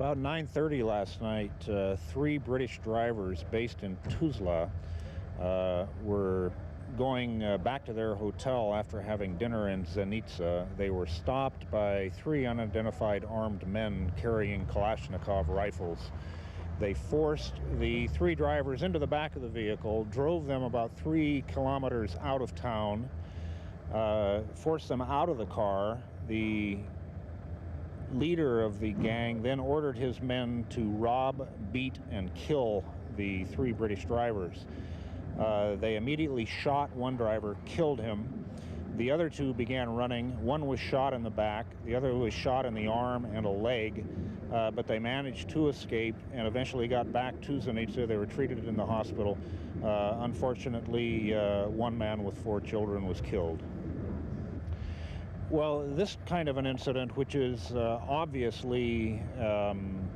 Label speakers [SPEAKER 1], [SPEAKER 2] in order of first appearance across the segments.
[SPEAKER 1] About 9:30 last night, three British drivers based in Tuzla were going back to their hotel after having dinner in Zenica. They were stopped by three unidentified armed men carrying Kalashnikov rifles. They forced the three drivers into the back of the vehicle, drove them about 3 kilometers out of town, forced them out of the car. The leader of the gang then ordered his men to rob, beat, and kill the three British drivers. They immediately shot one driver, killed him. The other two began running. One was shot in the back, the other was shot in the arm and a leg, but they managed to escape and eventually got back to Zenica. They were treated in the hospital. Unfortunately, one man with 4 children was killed. Well, this kind of an incident, which is obviously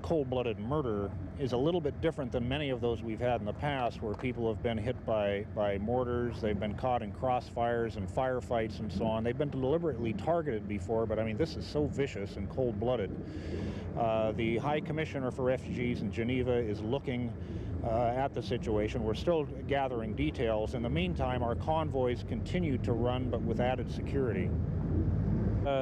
[SPEAKER 1] cold-blooded murder, is a little bit different than many of those we've had in the past, where people have been hit by mortars, they've been caught in crossfires and firefights and so on. They've been deliberately targeted before, but I mean, this is so vicious and cold-blooded. The High Commissioner for Refugees in Geneva is looking at the situation. We're still gathering details. In the meantime, our convoys continue to run, but with added security.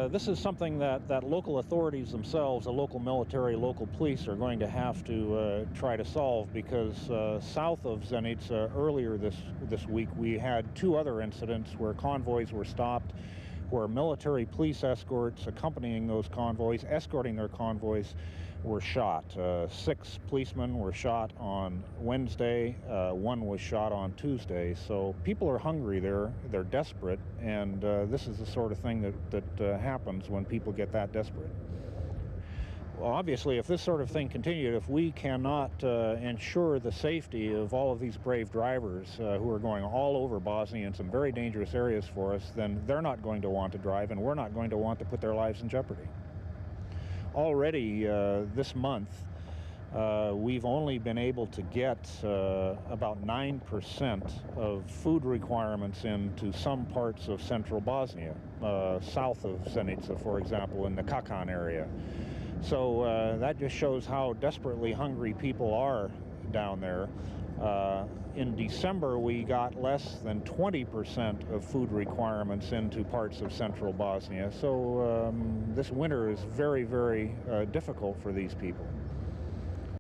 [SPEAKER 1] This is something that local authorities themselves, the local military, local police, are going to have to try to solve, because south of Zenica earlier this week we had 2 other incidents where convoys were stopped, where military police escorts accompanying those convoys, escorting their convoys, were shot. 6 policemen were shot on Wednesday, 1 was shot on Tuesday. So people are hungry, they're desperate, and this is the sort of thing that happens when people get that desperate. Well, obviously, if this sort of thing continued, if we cannot ensure the safety of all of these brave drivers who are going all over Bosnia in some very dangerous areas for us, then they're not going to want to drive, and we're not going to want to put their lives in jeopardy. Already this month, we've only been able to get about 9% of food requirements into some parts of central Bosnia, south of Zenica, for example, in the Kakan area. So that just shows how desperately hungry people are down there. In December, we got less than 20% of food requirements into parts of central Bosnia. So this winter is very, very difficult for these people.